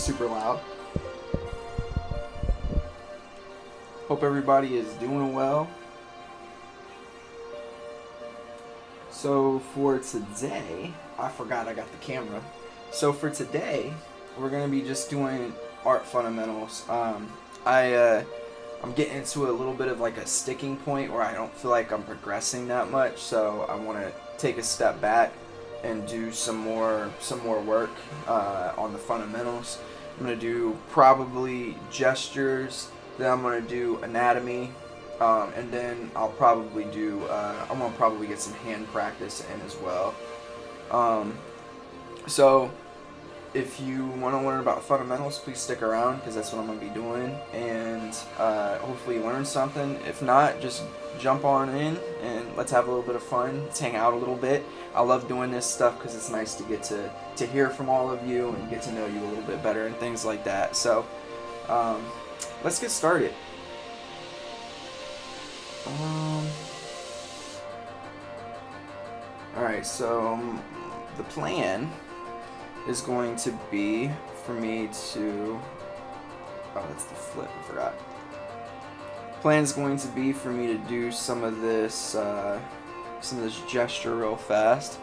super loud. Hope everybody is doing well. So for today, I forgot I got the camera. So for today, we're gonna be just doing art fundamentals. I'm getting into a little bit of like a sticking point where I don't feel like I'm progressing that much. So I want to take a step back and do some more work on the fundamentals. I'm gonna do probably gestures. Then I'm gonna do anatomy. And then I'll probably do, I'm going to probably get some hand practice in as well. So if you want to learn about fundamentals, please stick around because that's what I'm going to be doing. And hopefully you learn something. If not, just jump on in and let's have a little bit of fun. Let's hang out a little bit. I love doing this stuff because it's nice to get to hear from all of you and get to know you a little bit better and things like that. So let's get started. Alright, so the plan is going to be for me to... Oh, that's the flip, I forgot. Plan is going to be for me to do some of this gesture real fast.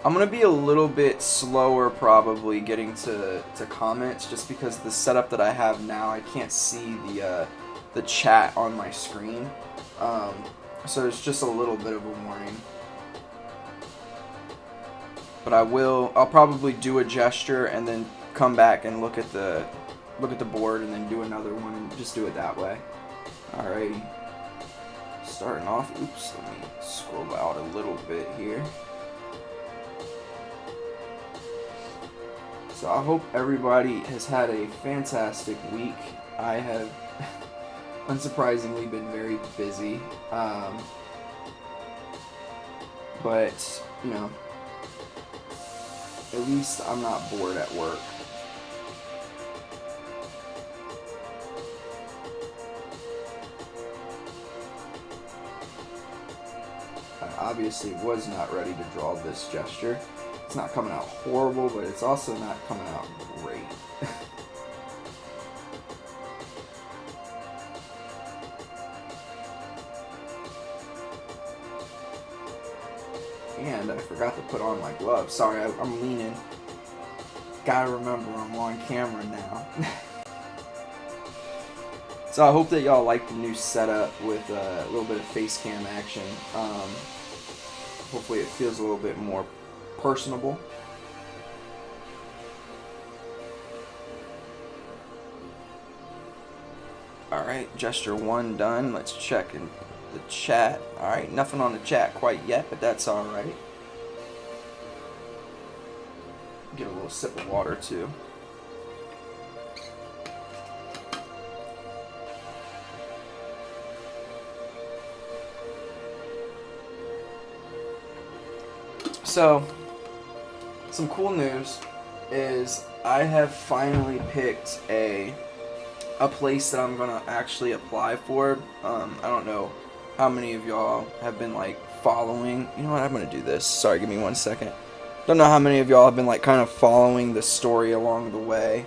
I'm going to be a little bit slower probably getting to comments just because the setup that I have now, I can't see the chat on my screen, so it's just a little bit of a warning. But I'll probably do a gesture and then come back and look at the board and then do another one and just do it that way. Alrighty, starting off. Oops, let me scroll out a little bit here. So I hope everybody has had a fantastic week. I have unsurprisingly been very busy, but you know, at least I'm not bored at work. I obviously was not ready to draw this gesture. It's not coming out horrible, but it's also not coming out great. And I forgot to put on my gloves. Sorry, I'm leaning. Gotta remember I'm on camera now. So I hope that y'all like the new setup with a little bit of face cam action. Hopefully it feels a little bit more personable. Alright, gesture 1 done. Let's check in the chat. Alright, nothing on the chat quite yet, but that's alright. Get a little sip of water too. So, some cool news is I have finally picked a place that I'm gonna actually apply for. I don't know how many of y'all have been like following. You know what? I'm gonna do this. Sorry, give me 1 second. Don't know how many of y'all have been like kind of following the story along the way,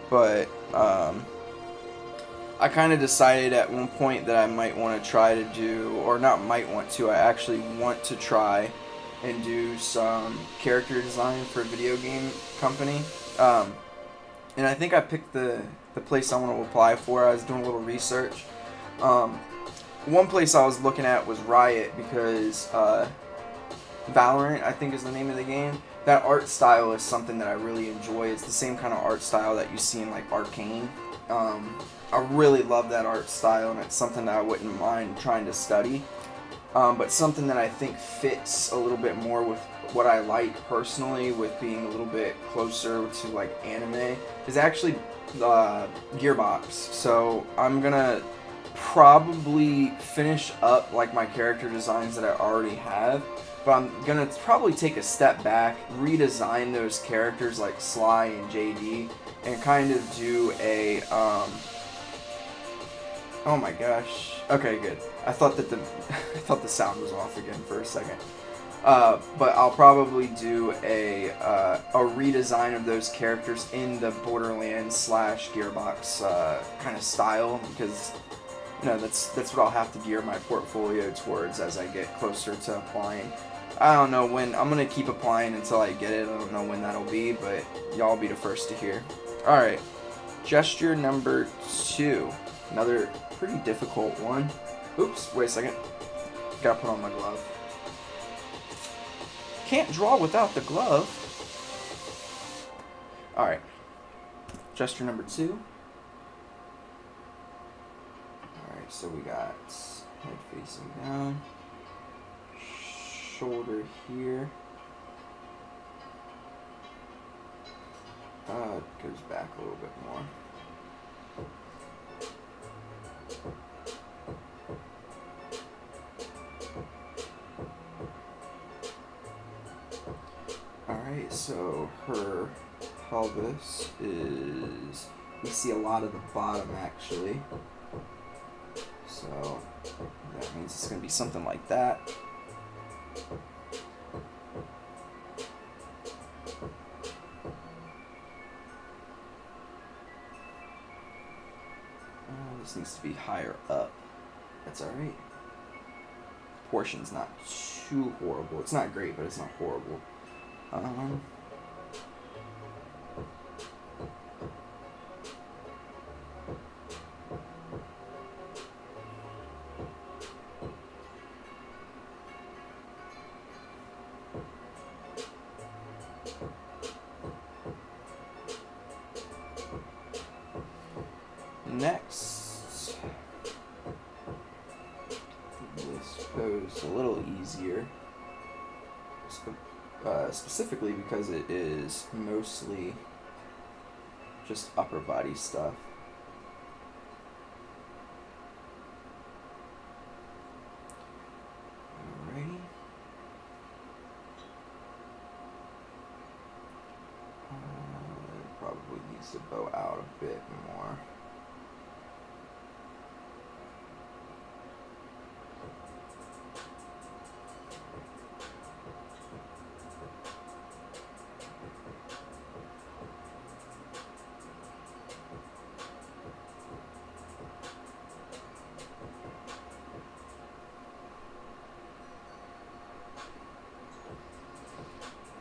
but I kind of decided at one point that I might want to try to do, or not might want to, I actually want to try and do some character design for a video game company. And I think I picked the place I want to apply for. I was doing a little research. One place I was looking at was Riot because Valorant, I think is the name of the game. That art style is something that I really enjoy. It's the same kind of art style that you see in like Arcane. I really love that art style, and it's something that I wouldn't mind trying to study. But something that I think fits a little bit more with what I like personally, with being a little bit closer to like anime, is actually Gearbox. So I'm gonna probably finish up like my character designs that I already have, but I'm gonna probably take a step back, redesign those characters like Sly and JD, and kind of do a oh my gosh. Okay, good. I thought that the sound was off again for a second. But I'll probably do a redesign of those characters in the Borderlands / Gearbox kind of style, because that's what I'll have to gear my portfolio towards as I get closer to applying. I don't know when. I'm gonna keep applying until I get it. I don't know when that'll be, but y'all will be the first to hear. All right, gesture number 2, another pretty difficult one. Oops, wait a second. Gotta put on my glove. Can't draw without the glove. All right, gesture number 2. All right, so we got head facing down. Shoulder here. It goes back a little bit more. Alright, so her pelvis is, we see a lot of the bottom actually. So that means it's going to be something like that. This needs to be higher up. That's alright. Proportion's not too horrible. It's not great, but it's not horrible. Next, this goes a little easier, specifically because it is mostly just upper body stuff. Alrighty. Probably needs to bow out a bit more.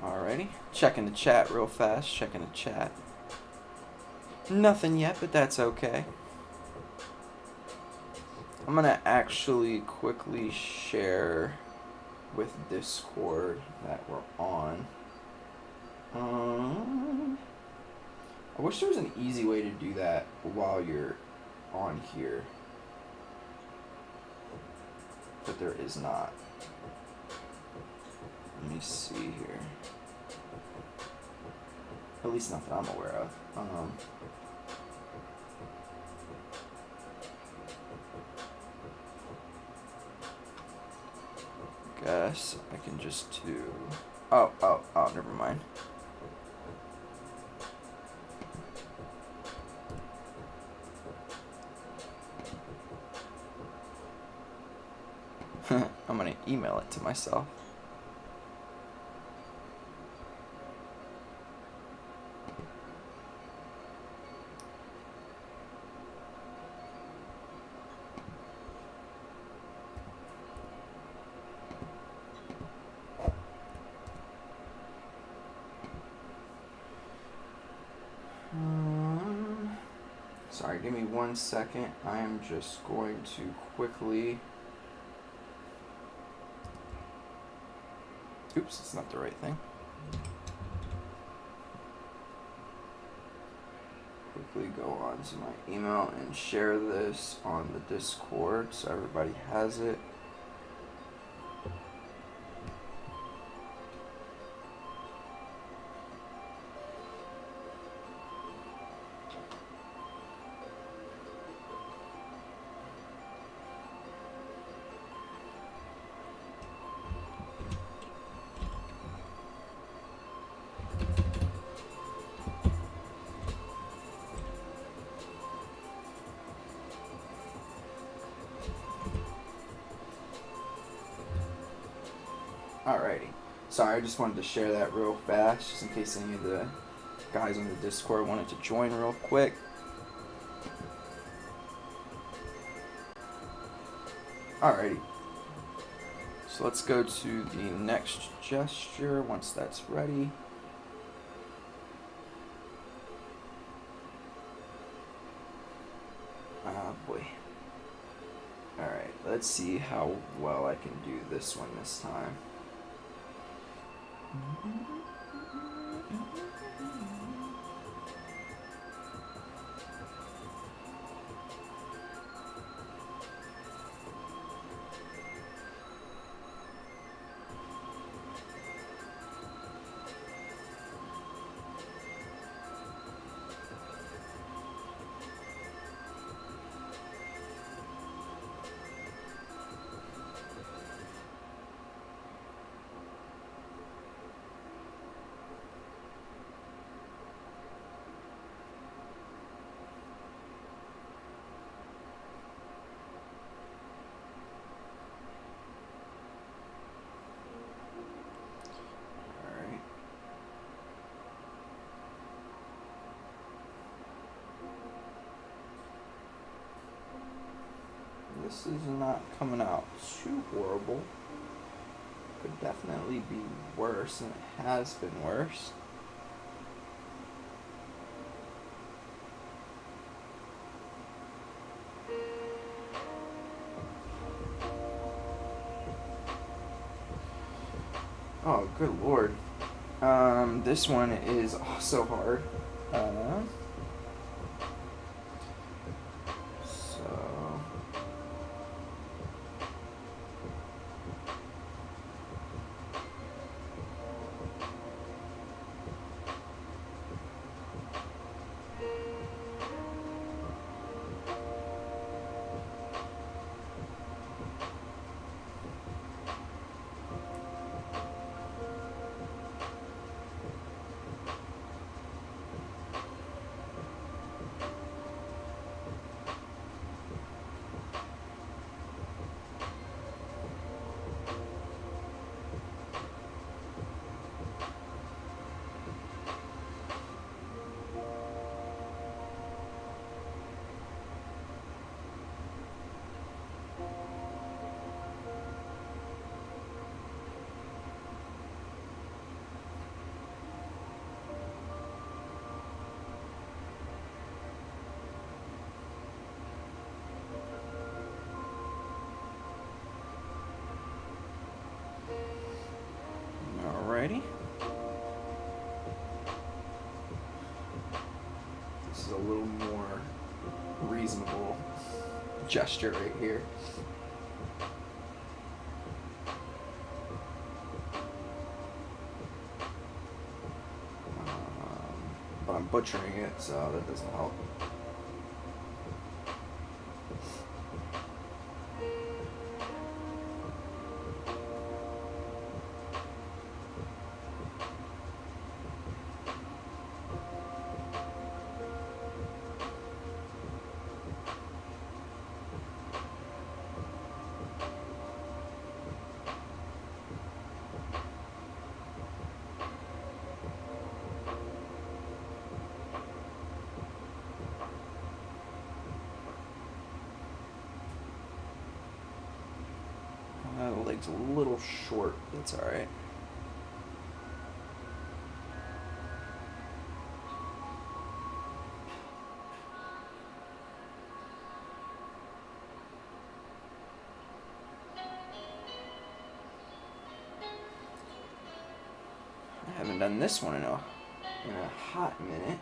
Alrighty, checking the chat real fast, checking the chat. Nothing yet, but that's okay. I'm gonna actually quickly share with Discord that we're on. I wish there was an easy way to do that while you're on here, but there is not. Let me see here. At least not that I'm aware of. Guess I can just do. Oh, never mind. I'm gonna email it to myself. Sorry, give me 1 second. I am just going to quickly... Oops, it's not the right thing. Quickly go on to my email and share this on the Discord so everybody has it. Alrighty. Sorry, I just wanted to share that real fast, just in case any of the guys on the Discord wanted to join real quick. Alrighty. So let's go to the next gesture once that's ready. Ah, boy. Alright, let's see how well I can do this one this time. This is not coming out too horrible. Could definitely be worse, and it has been worse. Oh, good lord. This one is also hard. Alrighty. This is a little more reasonable gesture right here. But I'm butchering it, so that doesn't help. The leg's a little short, that's alright. I haven't done this one in a hot minute.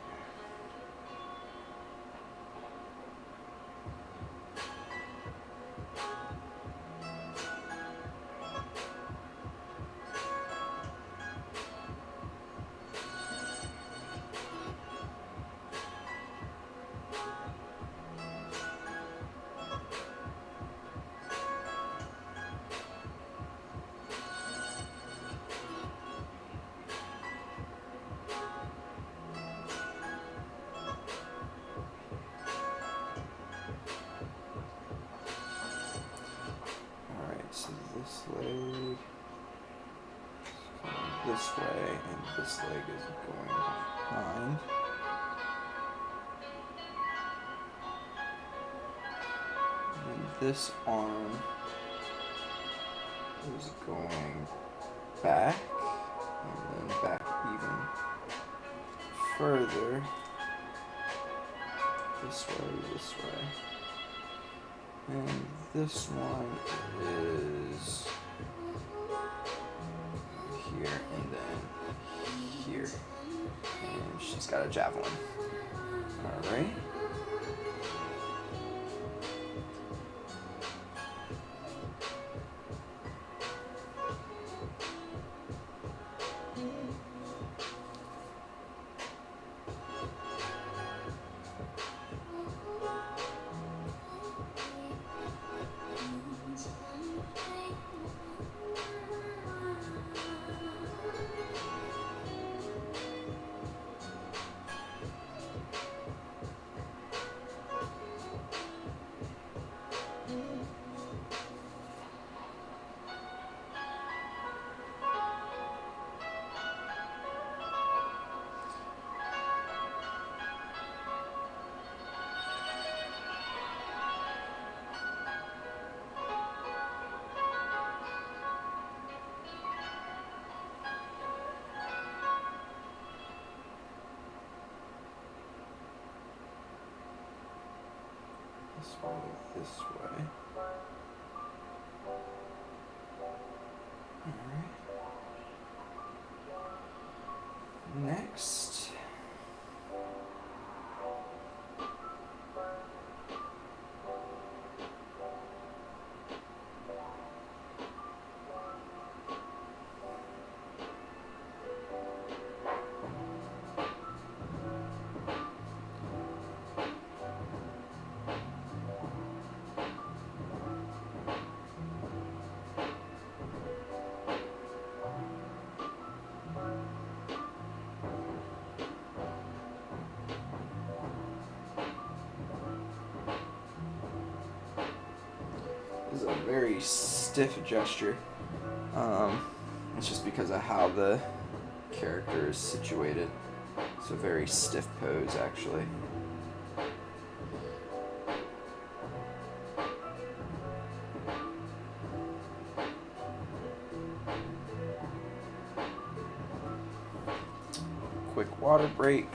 this way, and this leg is going behind. And this arm is going back, and then back even further. This way. And this one is here, and then here. And she's got a javelin. Alright. This way. Alright. Next. This is a very stiff gesture. It's just because of how the character is situated. It's a very stiff pose, actually. Quick water break.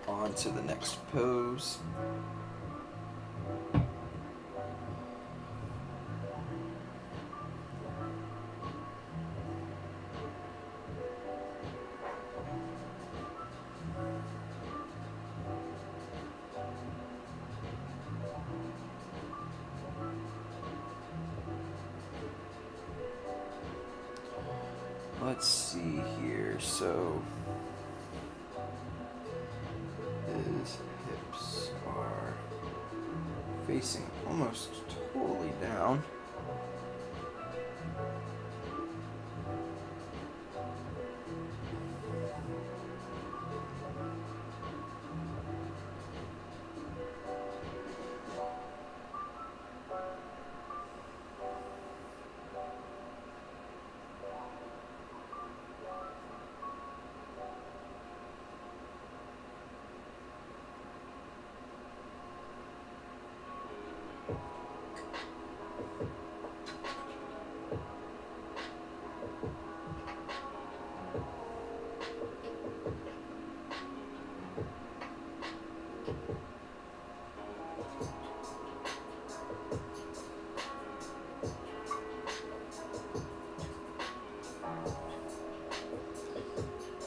On to the next pose. Let's see here. So his hips are facing almost totally down.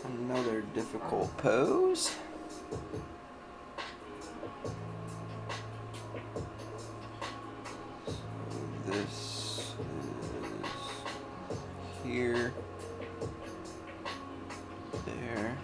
Another difficult pose. So this is here, there.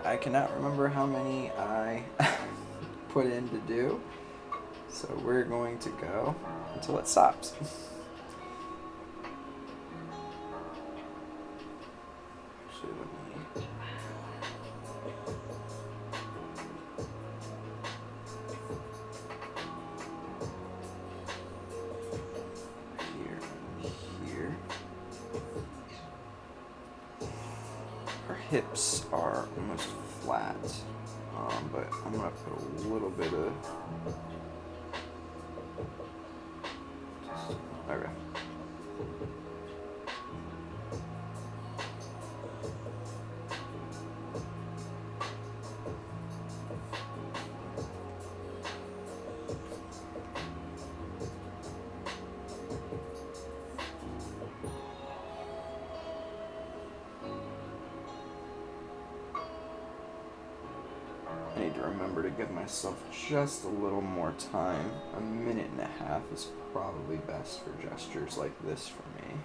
I cannot remember how many I put in to do. So we're going to go until it stops. Actually, let me... Here. Her hips are almost flat, but I'm going to put a little bit of... Okay. I need to remember to give myself just a little more time. A minute and a half is probably best for gestures like this for me.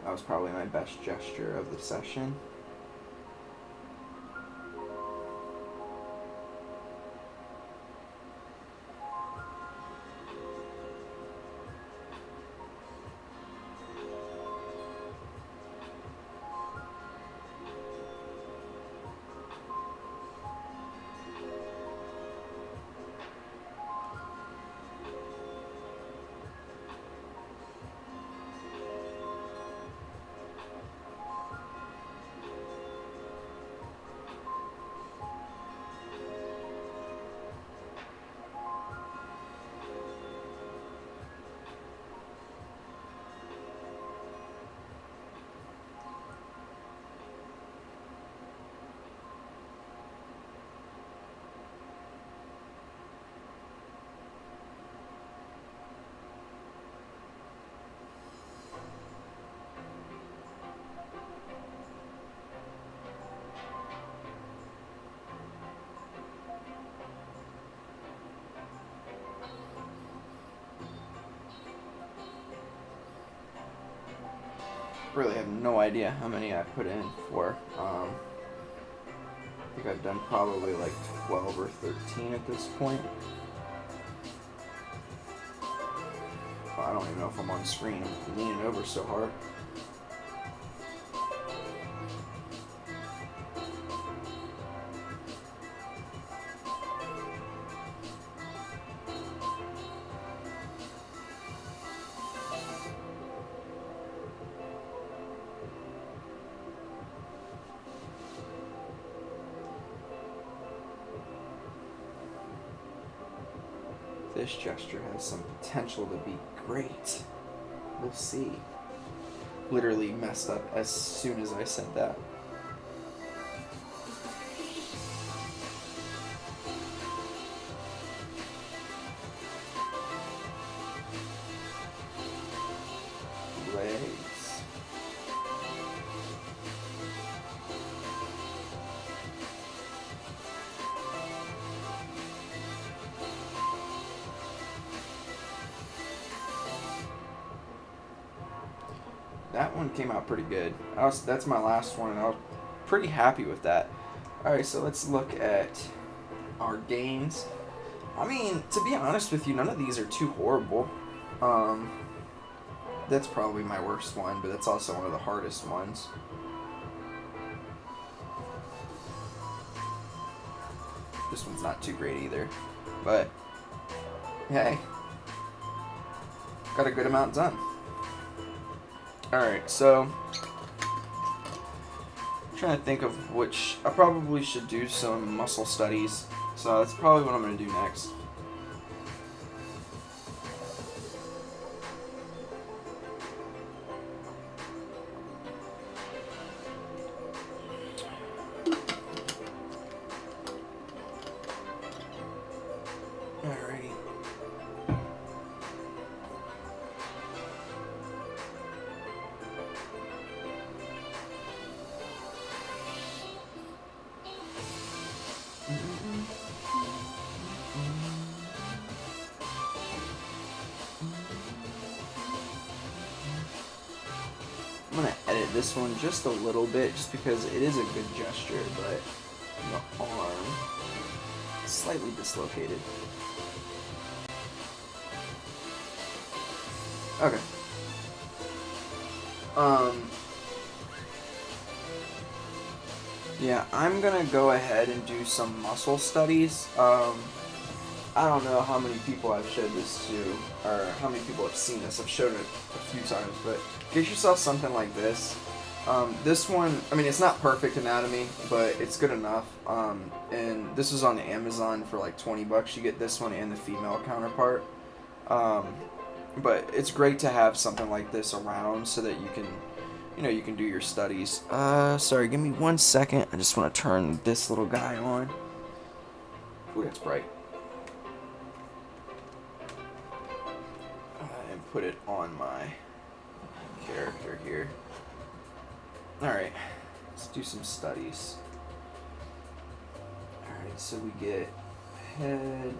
That was probably my best gesture of the session. Really have no idea how many I put in for. I think I've done probably like 12 or 13 at this point. I don't even know if I'm on screen. I'm leaning over so hard. This gesture has some potential to be great. We'll see. Literally messed up as soon as I said that. Legs. that one came out pretty good. That's my last one, and I was pretty happy with that. Alright, so let's look at our games. I mean, to be honest with you, none of these are too horrible. That's probably my worst one, but that's also one of the hardest ones. This one's not too great either, but hey, got a good amount done. Alright, so I'm trying to think of which. I probably should do some muscle studies, so that's probably what I'm going to do next. Alrighty. I'm going to edit this one just a little bit, just because it is a good gesture, but the arm is slightly dislocated. Okay. Yeah, I'm gonna go ahead and do some muscle studies. I don't know how many people I've showed this to, or how many people have seen this. I've showed it a few times, but get yourself something like this. This one, I mean, it's not perfect anatomy, but it's good enough. And this was on Amazon for like 20 bucks. You get this one and the female counterpart. But it's great to have something like this around so that you can, you can do your studies. Sorry, give me 1 second. I just want to turn this little guy on. Ooh, that's bright. And put it on my character here. Alright, let's do some studies. Alright, so we get head.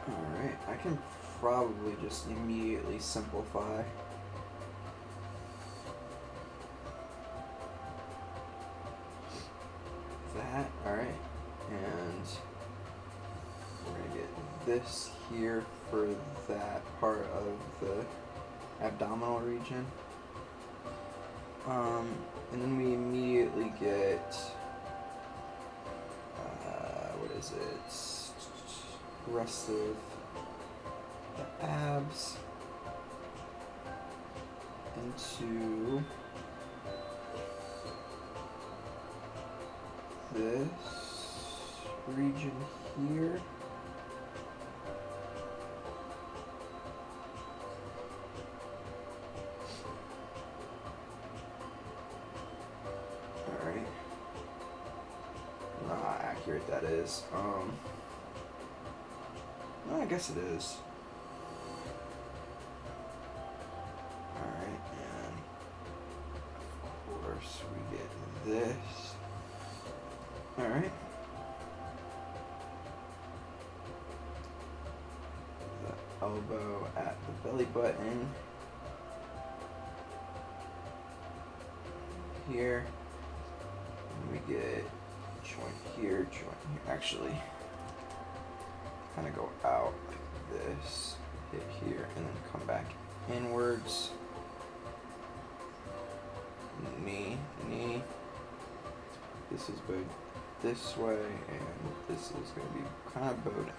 Alright, I can probably just immediately simplify. That, alright, and we're going to get this here for that part of the abdominal region. And then we immediately get, what is it? Rest of the abs into this region here. Alright. I don't know how accurate that is. I guess it is. Alright, and of course we get this. Alright. The elbow at the belly button. Here. And we get joint here, joint here. Actually, kind of go out like this, hit here, and then come back inwards. Knee, knee. This is bowed this way, and this is going to be kind of bowed.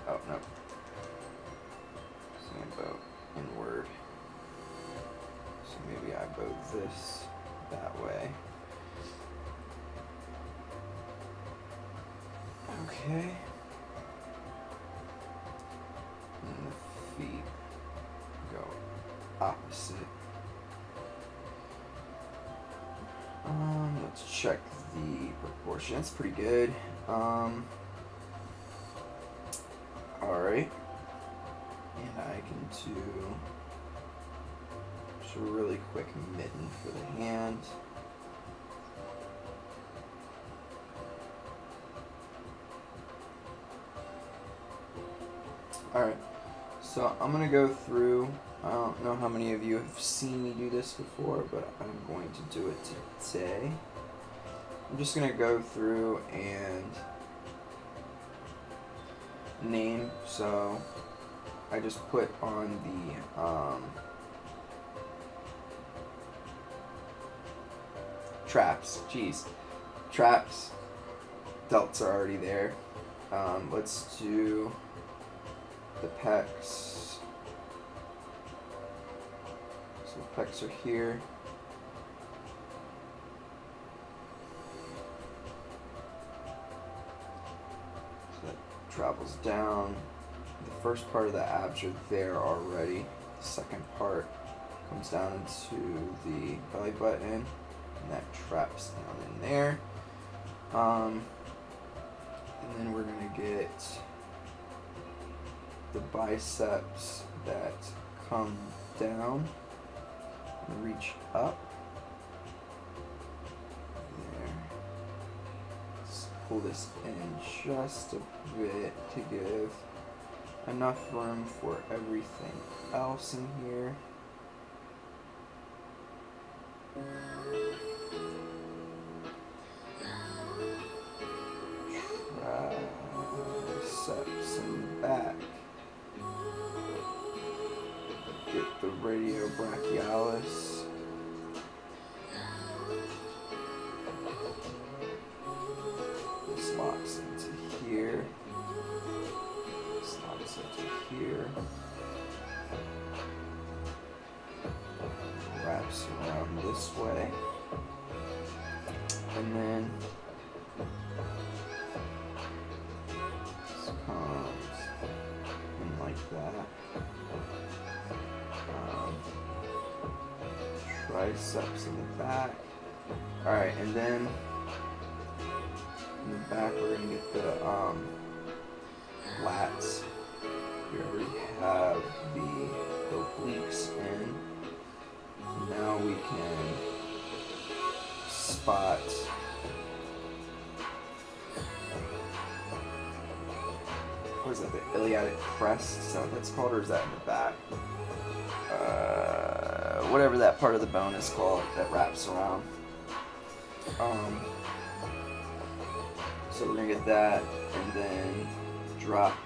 Oh, no. It's going to bow inward. So maybe I bow this that way. Okay. And the feet. opposite. Let's check the proportion. It's pretty good. Alright. And I can do just a really quick mitten for the hand. Alright, so I'm going to go through, I don't know how many of you have seen me do this before, but I'm going to do it today. I'm just going to go through and name, so I just put on the traps, traps, delts are already there. Let's do the pecs. So the pecs are here. So that travels down. The first part of the abs are there already. The second part comes down into the belly button, and that traps down in there. And then we're gonna get the biceps that come down and reach up. There. Let's pull this in just a bit to give enough room for everything else in here. Triceps in the back. Get the radiobrachialis. This locks into here. This locks into here. Wraps around this way. And then this comes in like that. Triceps in the back. Alright, and then in the back we're going to get the lats. We already have the obliques in. Now we can spot what is that, the iliac crest? Is that what that's called, or is that in the back? Whatever that part of the bone is called that wraps around. So we're gonna get that and then drop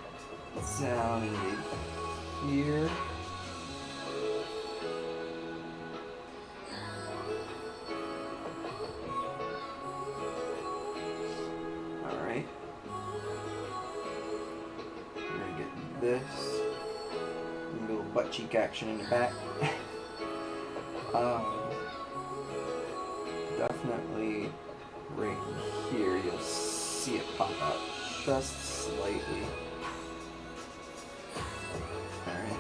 down into here. Alright. We're gonna get this. A little butt cheek action in the back. Definitely right here you'll see it pop out just slightly. Alright.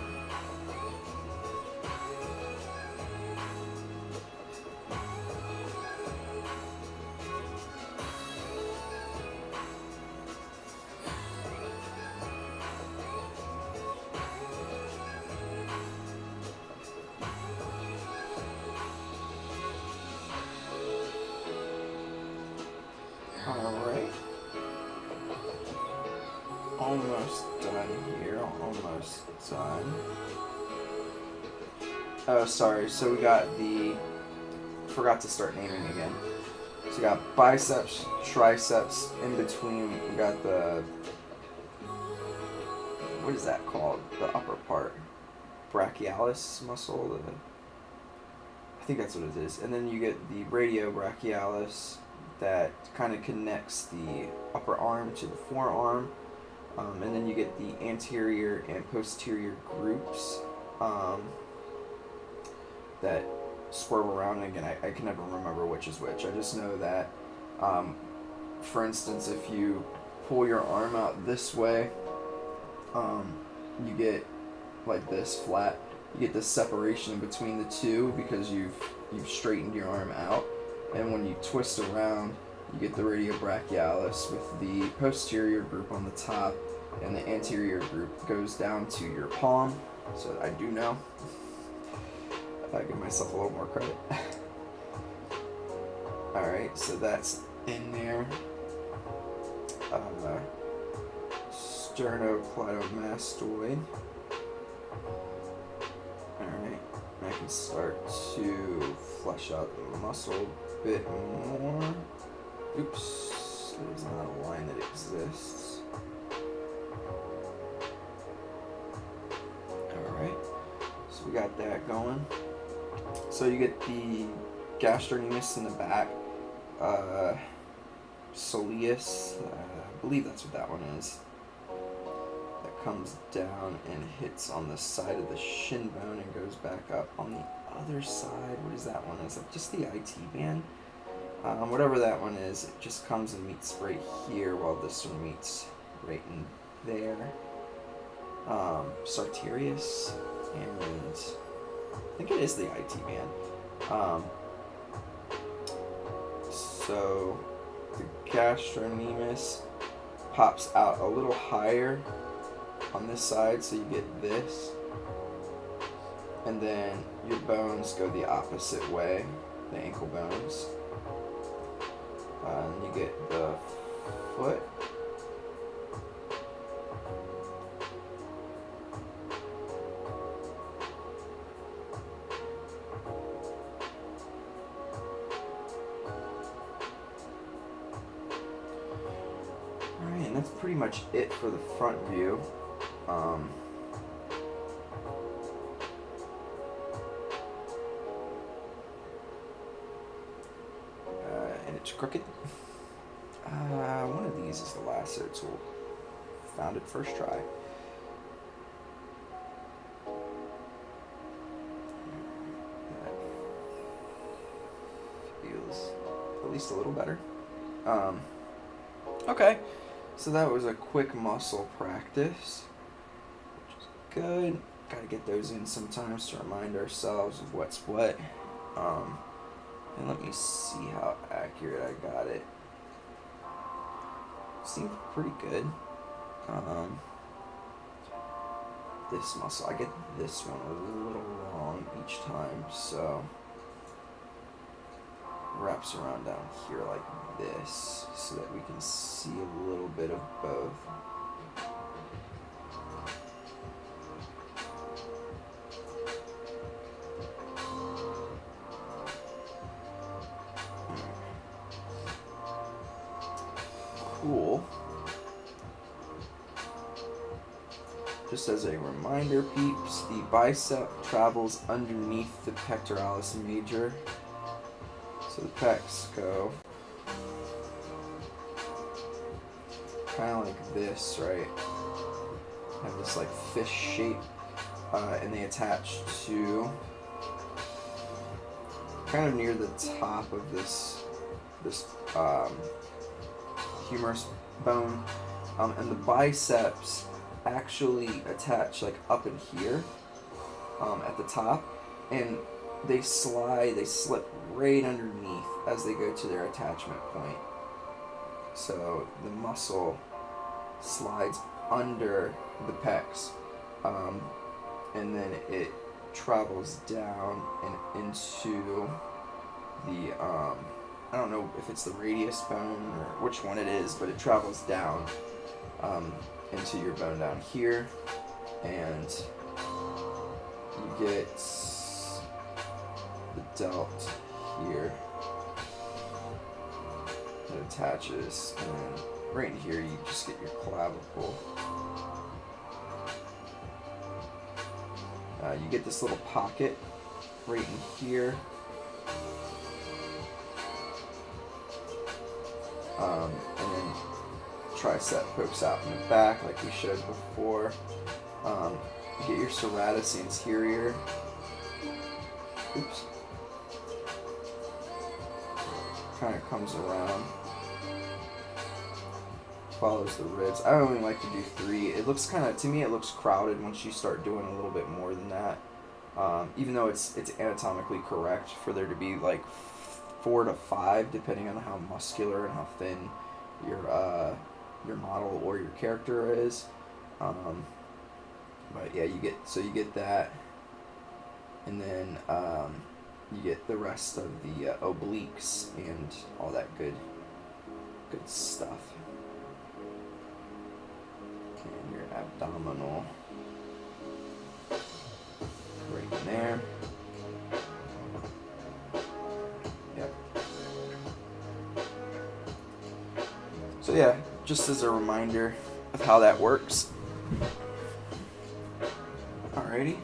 Alright. Almost done here. Almost done. Oh, sorry. So we got the... Forgot to start naming again. So we got biceps, triceps. In between, we got the... What is that called? The upper part. Brachialis muscle. I think that's what it is. And then you get the radiobrachialis that kind of connects the upper arm to the forearm. And then you get the anterior and posterior groups that swerve around. And again, I can never remember which is which. I just know that, for instance, if you pull your arm out this way, you get like this flat, you get this separation between the two because you've straightened your arm out, and when you twist around, you get the radiobrachialis with the posterior group on the top, and the anterior group goes down to your palm. So I do know. I give myself a little more credit. Alright, so that's in there. Sternocleidomastoid. Alright, I can start to flesh out the muscle a bit more. Oops, there's not a line that exists. Alright, so we got that going. So you get the gastrocnemius in the back, soleus, I believe that's what that one is. That comes down and hits on the side of the shin bone and goes back up on the other side. What is that one? Is that just the IT band? Whatever that one is, it just comes and meets right here, while this one meets right in there. Sartorius, and I think it is the IT band. So the gastrocnemius pops out a little higher on this side, so you get this, and then your bones go the opposite way, the ankle bones. And you get the foot. Alright, and that's pretty much it for the front view. And it's crooked. One of these is the lasso tool. Found it first try. That feels at least a little better. Okay, so that was a quick muscle practice, which is good. Gotta get those in sometimes to remind ourselves of what's what. And let me see how accurate I got it. Seemed pretty good. This muscle, I get this one a little long each time, so wraps around down here like this, so that we can see a little bit of both. Cool. Just as a reminder, peeps, the bicep travels underneath the pectoralis major. So the pecs go kind of like this, right? Have this like fish shape, and they attach to kind of near the top of this humerus bone, and the biceps actually attach like up in here, at the top, and they slip right underneath as they go to their attachment point. So the muscle slides under the pecs, and then it travels down and into the I don't know if it's the radius bone or which one it is, but it travels down into your bone down here, and you get the delt here that attaches, and then right in here you just get your clavicle. You get this little pocket right in here. And then tricep pokes out in the back like we showed before. You get your serratus anterior. Oops. Kind of comes around. Follows the ribs. I only like to do 3. It looks kind of, to me it looks crowded once you start doing a little bit more than that. even though it's anatomically correct for there to be like 4 to 5, depending on how muscular and how thin your model or your character is. But yeah, you get that, and then you get the rest of the obliques and all that good stuff. And your abdominal right in there. Yep. So yeah, just as a reminder of how that works. Alrighty.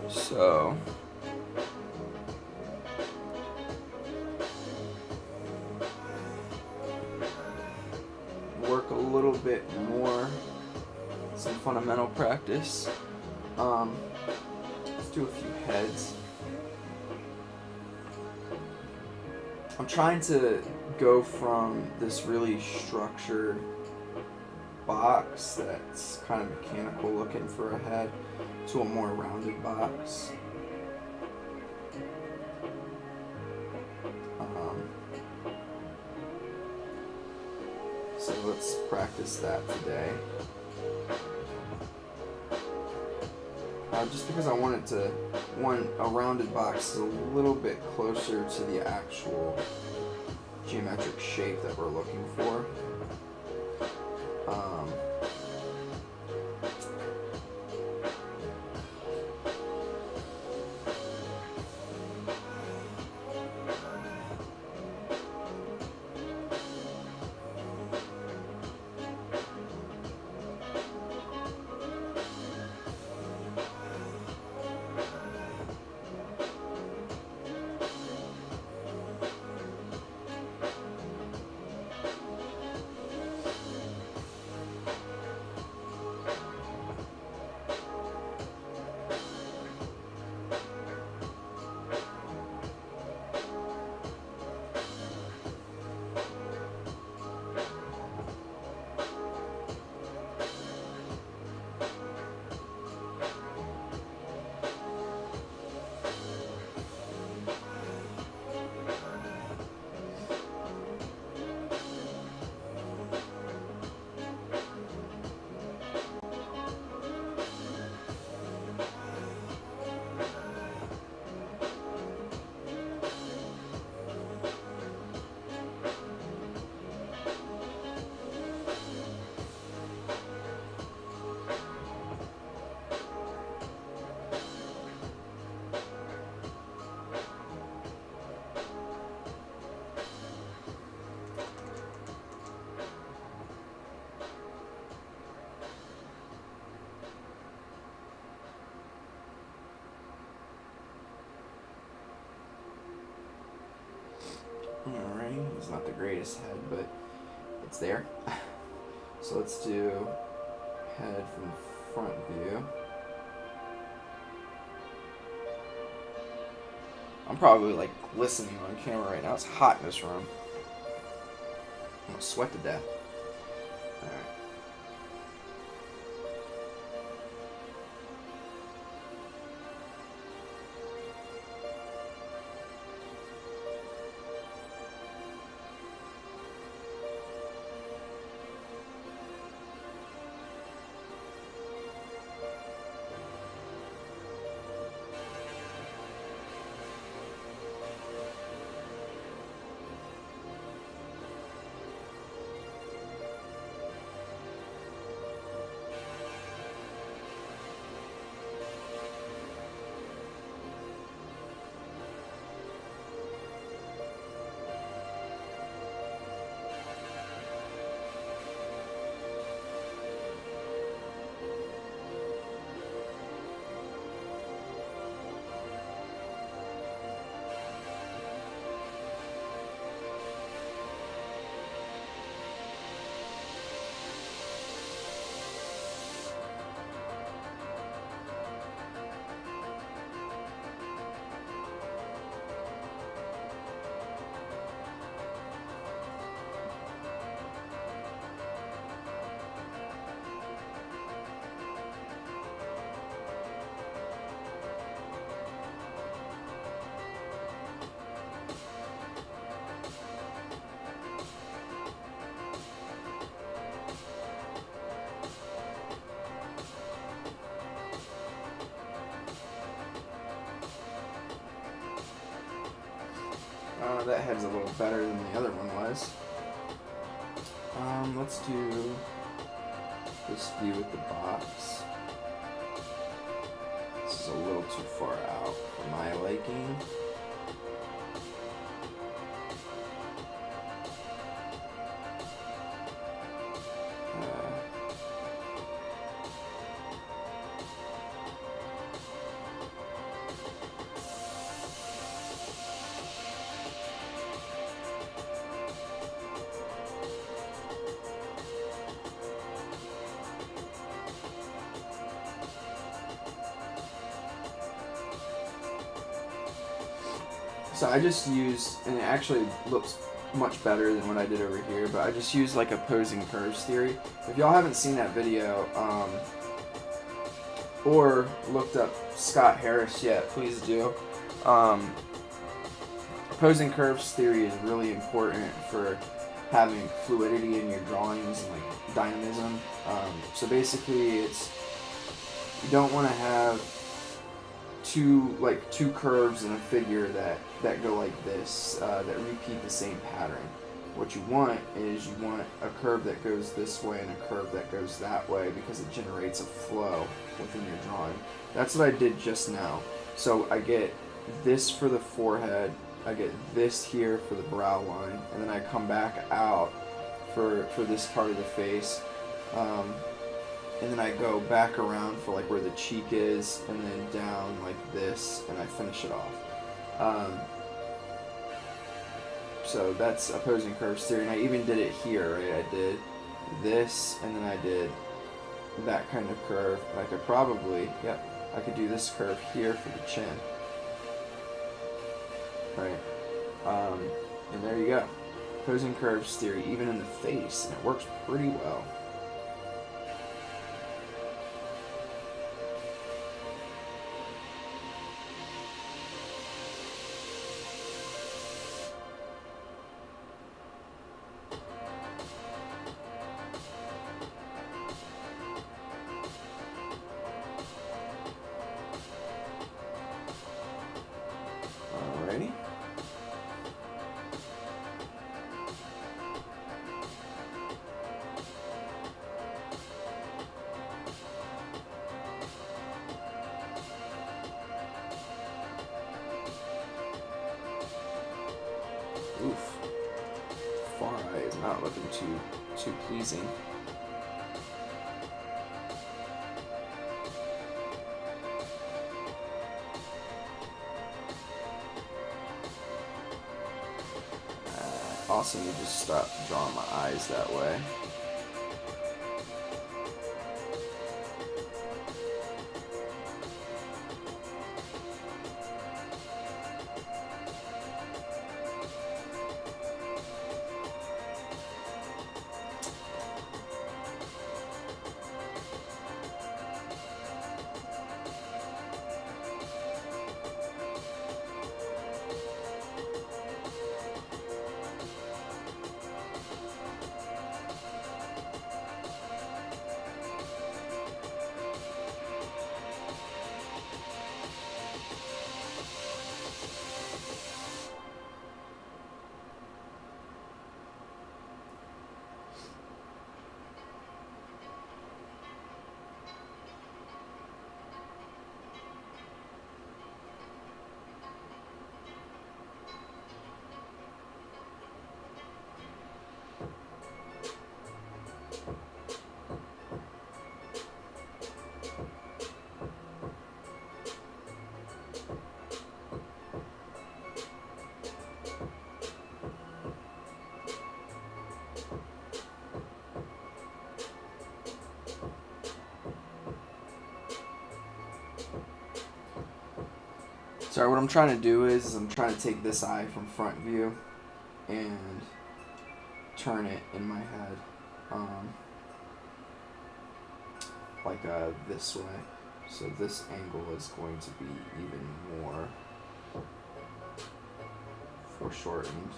So work a little bit more, some fundamental practice. Let's do a few heads. I'm trying to go from this really structured box that's kind of mechanical looking for a head to a more rounded box. So let's practice that today. Just because I want a rounded box is a little bit closer to the actual geometric shape that we're looking for. Alright, it's not the greatest head, but it's there. So let's do head from front view. I'm probably like glistening on camera right now. It's hot in this room. I'm gonna sweat to death. Alright. that head's a little better than the other one was. Let's do this view with the box. This is a little too far out for my liking. So I just used, and it actually looks much better than what I did over here, but I just used like opposing curves theory. If y'all haven't seen that video, or looked up Scott Harris yet, please do. Opposing curves theory is really important for having fluidity in your drawings and like dynamism. So basically it's, you don't want to have two curves in a figure that go like this, that repeat the same pattern. What you want is, you want a curve that goes this way and a curve that goes that way, because it generates a flow within your drawing. That's what I did just now. So I get this for the forehead, I get this here for the brow line, and then I come back out for this part of the face. And then I go back around for like where the cheek is, and then down like this, and I finish it off. So that's opposing curves theory, and I even did it here, right? I did this, and then I did that kind of curve. And I could probably, yep, I could do this curve here for the chin, right? And there you go. Opposing curves theory, even in the face, and it works pretty well. Alrighty. Oof. Far eye is not looking too pleasing. Awesome, you just stopped drawing my eyes that way. Sorry, what I'm trying to do is I'm trying to take this eye from front view and turn it in my head, like this way. So this angle is going to be even more foreshortened.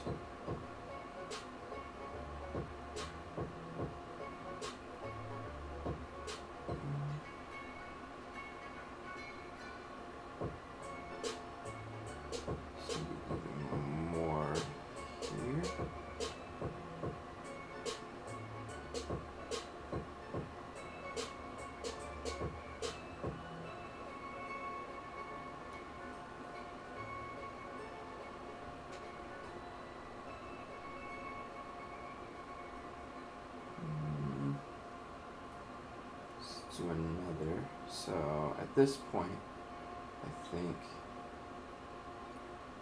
do another. So at this point, I think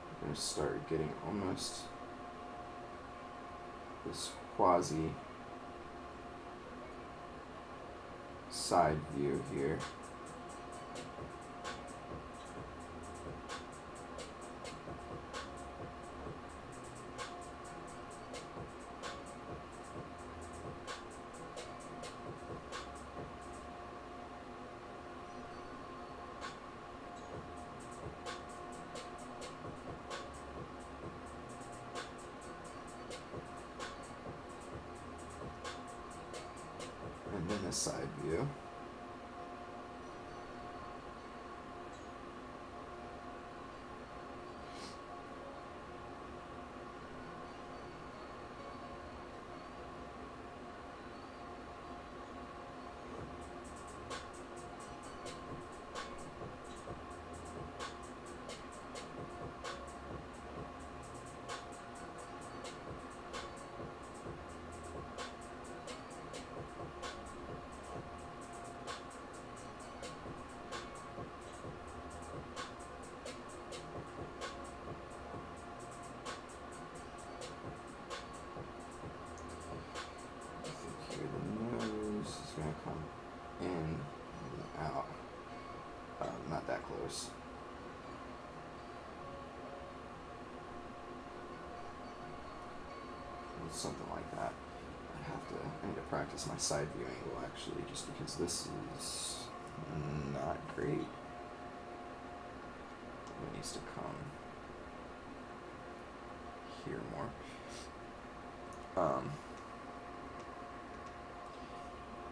I'm going to start getting almost this quasi side view here. And then a side view. In and out. Not that close. Something like that. I need to practice my side view angle actually, just because this is not great. It needs to come here more.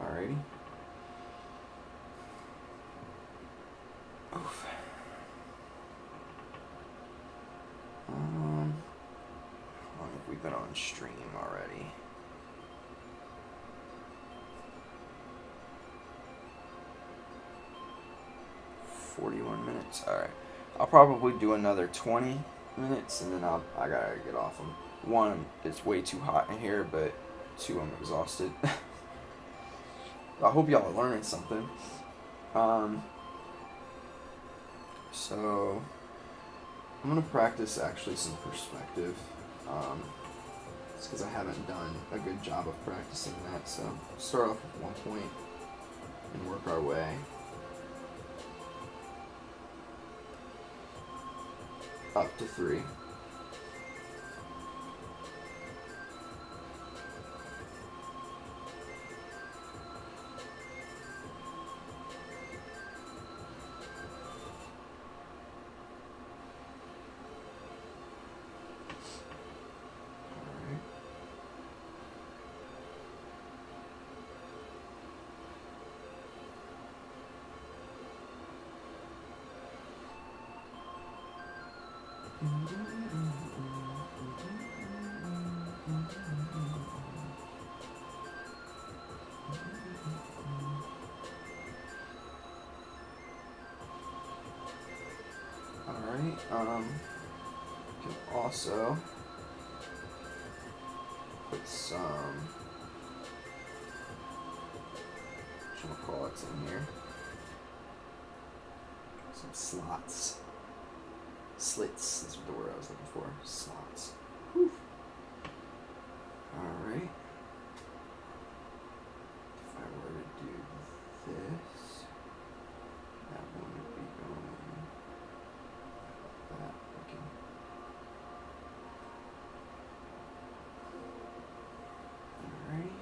Alrighty. Oof. How long have we been on stream already? 41 minutes. Alright. I'll probably do another 20 minutes and then I gotta get off them. One, it's way too hot in here, but two, I'm exhausted. I hope y'all are learning something. So I'm gonna practice actually some perspective. It's because I haven't done a good job of practicing that. So start off with 1 point and work our way up to 3. You can also put some whatchamacallits in here. Some slots. Slits is the word I was looking for. Slots. Whew. Alright. If I were to do this, that one would be going that looking. Alright.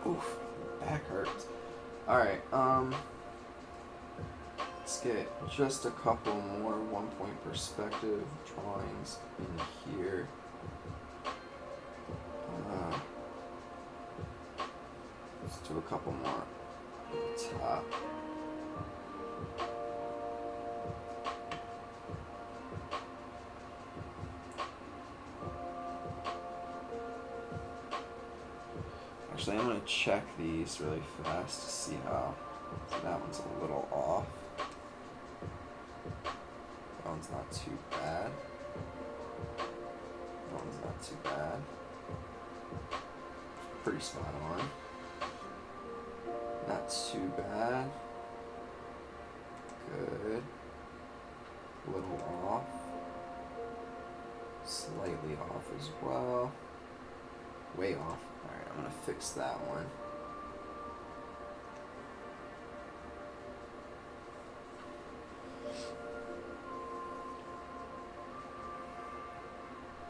Oof, back hurts. Alright, let's get just a couple more 1 point perspective drawings in here. Let's do a couple more at the top. Actually, I'm going to check these really fast to see how. So that one's a little off. That one's not too bad. That one's not too bad. Pretty spot on. Not too bad. Good. A little off. Slightly off as well. Way off. Alright, I'm gonna fix that one.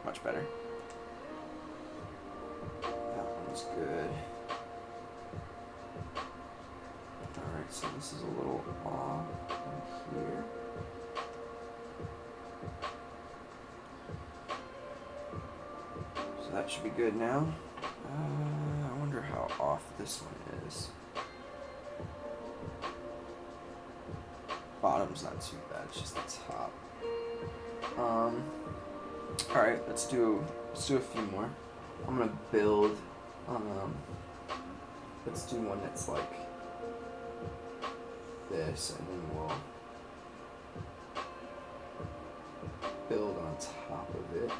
Much better. That one's good. Alright, so this is a little off in here. So that should be good now. I wonder how off this one is. Bottom's not too bad, it's just the top. Alright, let's do a few more. I'm gonna build, let's do one that's like this, and then we'll build on top of it.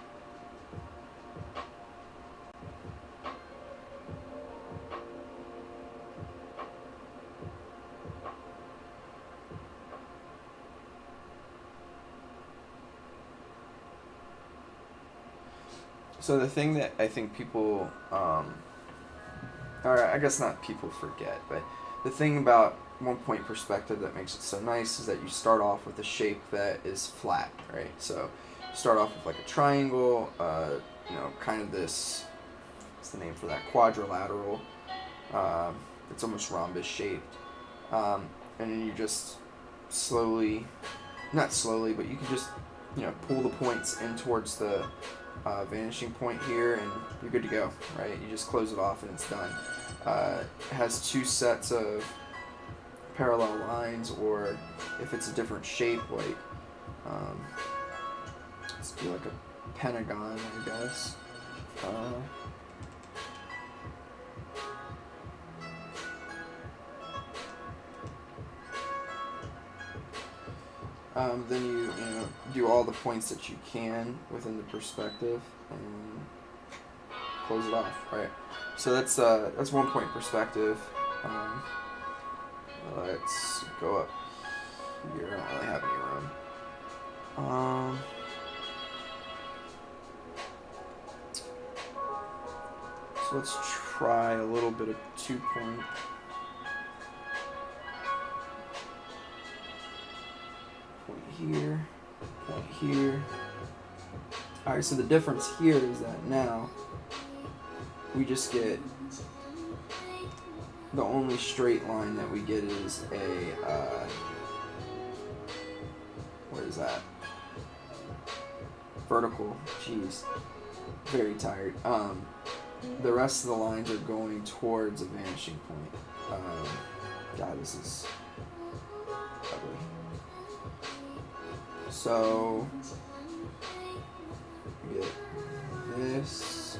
So the thing that I think people, or I guess not people forget, but the thing about one-point perspective that makes it so nice is that you start off with a shape that is flat, right? So you start off with like a triangle, you know, kind of this, what's the name for that, quadrilateral. It's almost rhombus shaped. And then you just slowly, not slowly, but you can just, you know, pull the points in towards the vanishing point here, and you're good to go, right? You just close it off and it's done. It has two sets of parallel lines, or if it's a different shape, like let's do like a pentagon, I guess. Then you know, do all the points that you can within the perspective and close it off, right? So that's 1 point perspective. Let's go up here. I don't really have any room. So let's try a little bit of 2 point. Here, point here. Alright, so the difference here is that now we just get, the only straight line that we get is a, what is that? Vertical. Jeez. Very tired. The rest of the lines are going towards a vanishing point. God, this is ugly. So we get this,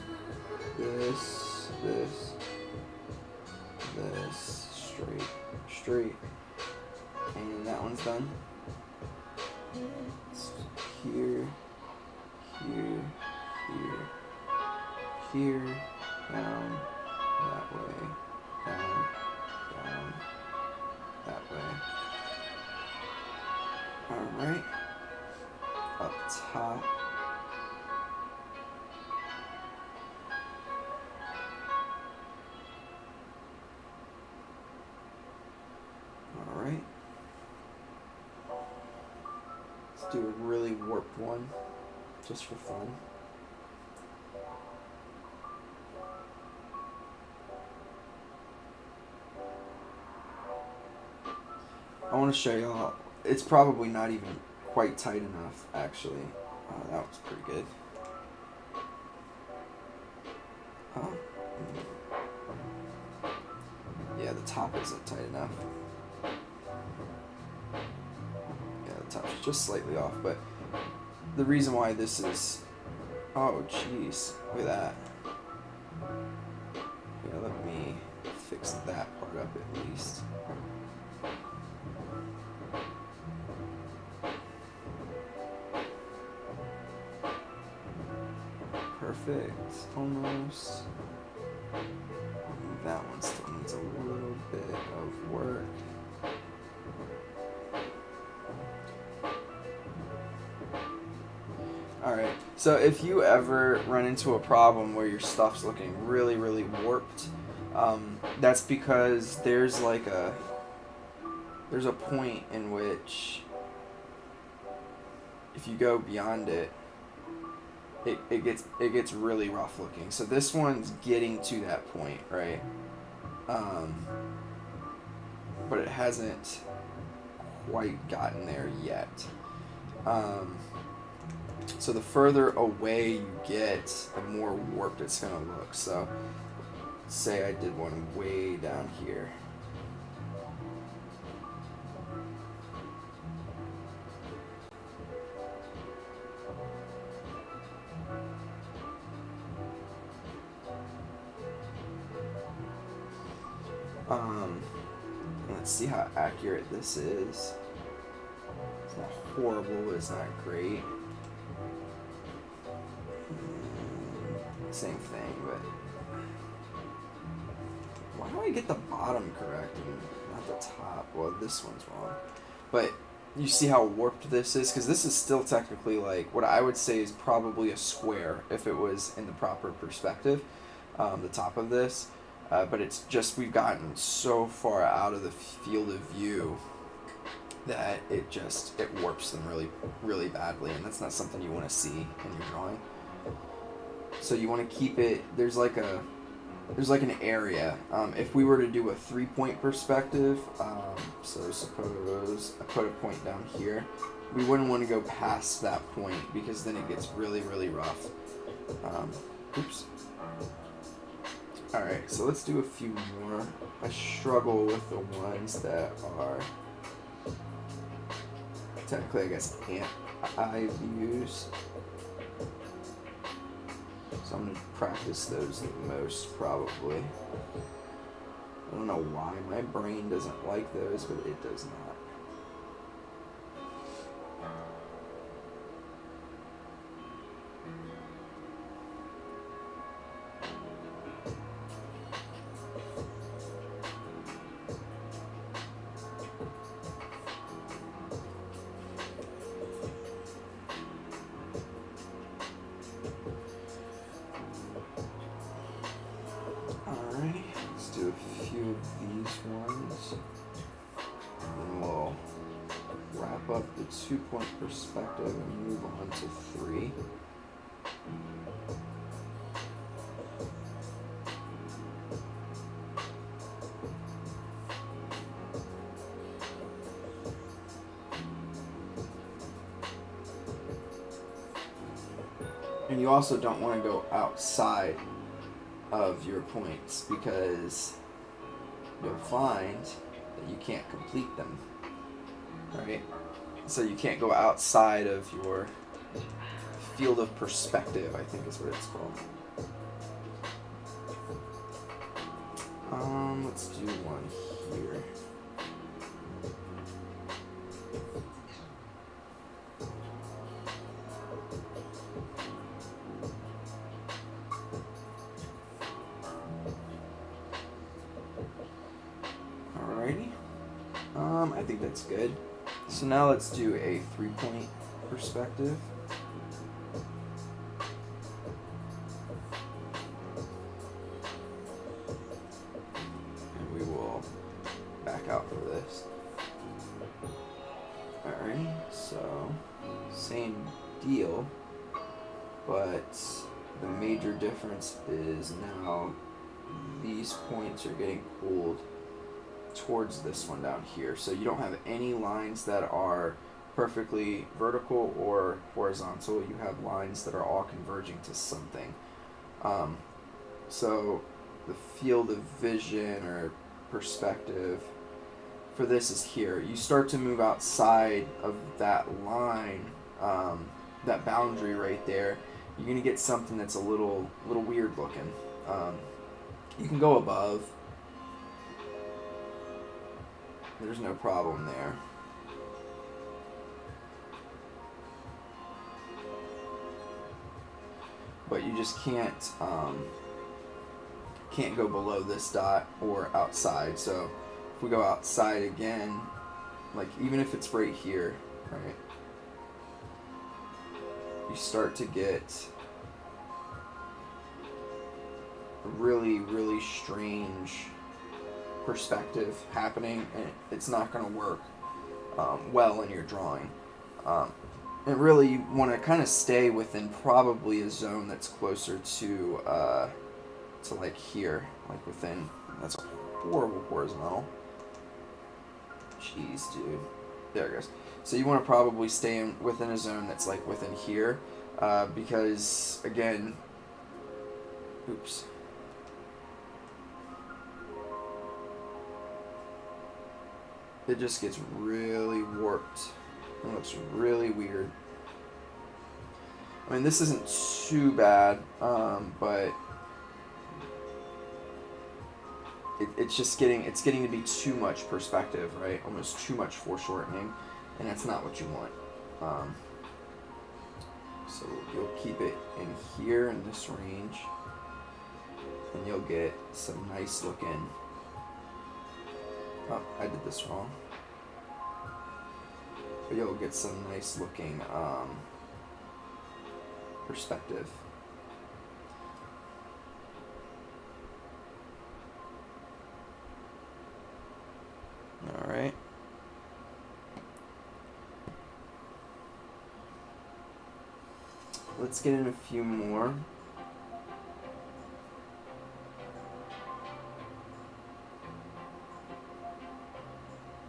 straight, and that one's done. It's here, down, that way, down, that way. Alright. Up top. Alright. Let's do a really warped one, just for fun. I want to show y'all, it's probably not even quite tight enough, actually. That was pretty good. Yeah, the top isn't tight enough. Yeah, the top's just slightly off, but the reason why this is... Oh, jeez. Look at that. Yeah, let me fix that part up at least. Perfect, almost. That one still needs a little bit of work. Alright, so if you ever run into a problem where your stuff's looking really, really warped, that's because there's like there's a point in which if you go beyond it, it gets really rough looking. So this one's getting to that point, right? But it hasn't quite gotten there yet. So the further away you get, the more warped it's gonna look. So say I did one way down here. Let's see how accurate this is. It's not horrible, but it's not great. Same thing, but why do I get the bottom correct and not the top? Well, this one's wrong. But you see how warped this is? Because this is still technically like what I would say is probably a square if it was in the proper perspective, the top of this. But it's just we've gotten so far out of the field of view that it warps them really, really badly, and that's not something you want to see in your drawing. So you want to keep it. There's like an area. If we were to do a 3-point perspective, so suppose I put a point down here, we wouldn't want to go past that point because then it gets really, really rough. Oops. Alright, so let's do a few more. I struggle with the ones that are technically, I guess, eye views. So I'm going to practice those the most, probably. I don't know why my brain doesn't like those, but it does not. Do a few of these ones, and we'll wrap up the 2-point perspective and move on to 3. And you also don't want to go outside of your points because you'll find that you can't complete them, right? So you can't go outside of your field of perspective, I think is what it's called. Let's do one here. I think that's good. So now let's do a 3-point perspective. And we will back out for this. Alright, so same deal, but the major difference is now these points are getting pulled towards this one down here. So you don't have any lines that are perfectly vertical or horizontal. You have lines that are all converging to something. So the field of vision or perspective for this is here. You start to move outside of that line, that boundary right there. You're gonna get something that's a little weird looking. You can go above. there's no problem there. But you just can't go below this dot or outside. So if we go outside again, like even if it's right here, right, you start to get a really, really strange perspective happening, and it's not going to work well in your drawing. And really, you want to kind of stay within probably a zone that's closer to like here, like within. That's a horrible horizontal. Jeez, dude. There it goes. So you want to probably stay within a zone that's like within here, because again, oops. It just gets really warped. It looks really weird. I mean, this isn't too bad, but it's just getting to be too much perspective, right? Almost too much foreshortening, and that's not what you want. So you'll keep it in here in this range, and you'll get some nice looking. Oh, I did this wrong. But you'll get some nice looking perspective. All right. Let's get in a few more.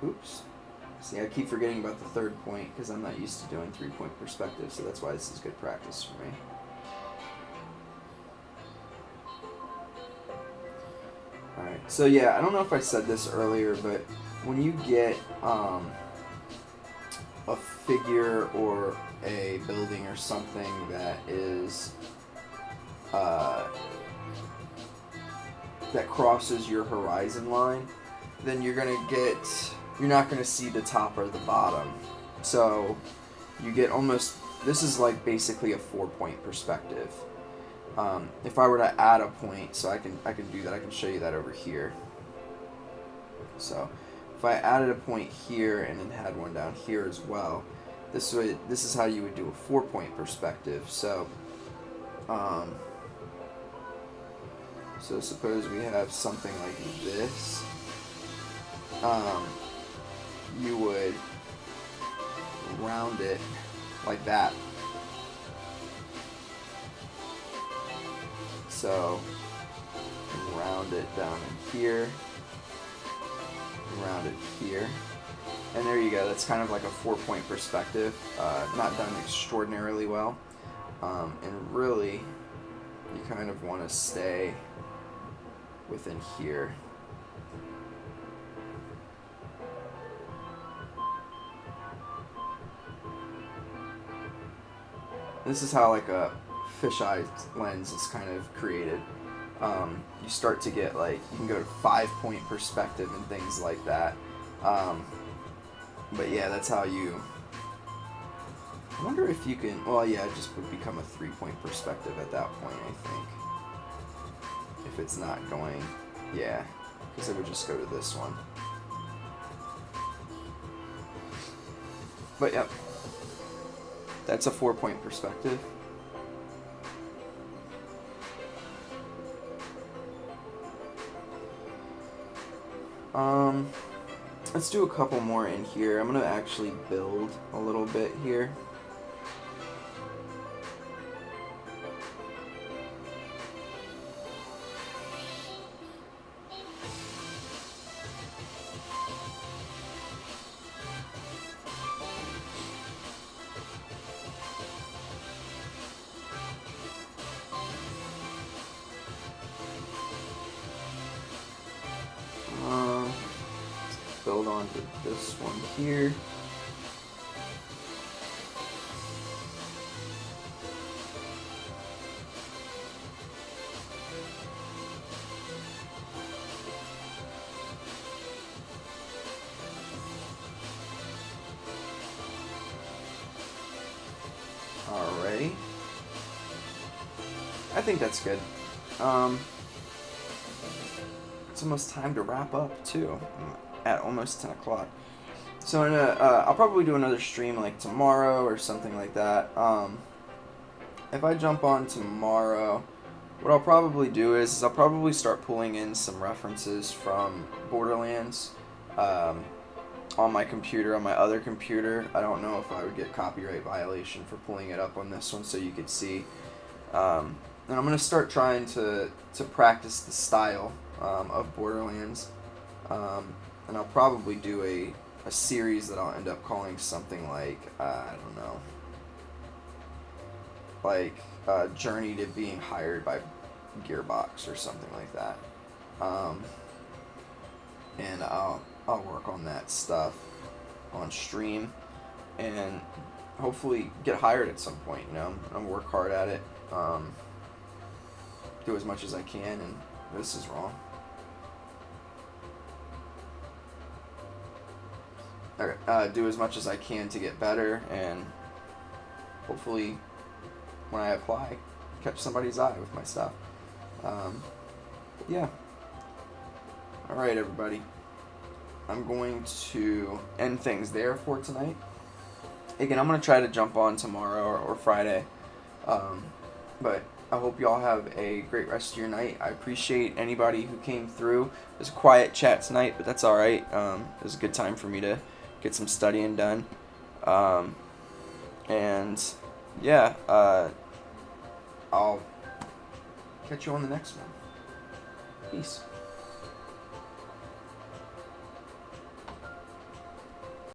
Oops. See, I keep forgetting about the third point because I'm not used to doing 3-point perspective, so that's why this is good practice for me. Alright, so yeah, I don't know if I said this earlier, but when you get a figure or a building or something that is that crosses your horizon line, then you're not going to see the top or the bottom. So you get almost, this is like basically a 4-point perspective. If I were to add a point, so I can do that, I can show you that over here. So if I added a point here and then had one down here as well, this is how you would do a 4-point perspective. So so suppose we have something like this. You would round it like that. So round it down in here, round it here, and there you go. That's kind of like a 4-point perspective. Not done extraordinarily well, and really, you kind of want to stay within here. This is how like a fisheye lens is kind of created. You start to get like, you can go to 5-point perspective and things like that. But yeah, that's how you, I wonder if you can, well yeah, it just would become a 3-point perspective at that point, I think. If it's not going, yeah, because it would just go to this one. But yep. That's a 4-point perspective. Let's do a couple more in here. I'm going to actually build a little bit here. Build onto this one here. I think that's good. It's almost time to wrap up too. I'm at almost 10 o'clock. So I'll probably do another stream like tomorrow or something like that. If I jump on tomorrow, what I'll probably do is I'll probably start pulling in some references from Borderlands on my computer, on my other computer. I don't know if I would get copyright violation for pulling it up on this one so you could see. And I'm going to start trying to practice the style of Borderlands. And I'll probably do a series that I'll end up calling something like, I don't know, like Journey to Being Hired by Gearbox or something like that. And I'll work on that stuff on stream and hopefully get hired at some point, you know. I'll work hard at it, do as much as I can, and this is wrong. Okay, do as much as I can to get better, and hopefully when I apply, catch somebody's eye with my stuff. Yeah. Alright, everybody. I'm going to end things there for tonight. Again, I'm going to try to jump on tomorrow or Friday. But I hope y'all have a great rest of your night. I appreciate anybody who came through. It was a quiet chat tonight, but that's alright. It was a good time for me to get some studying done. And yeah, I'll catch you on the next one. Peace.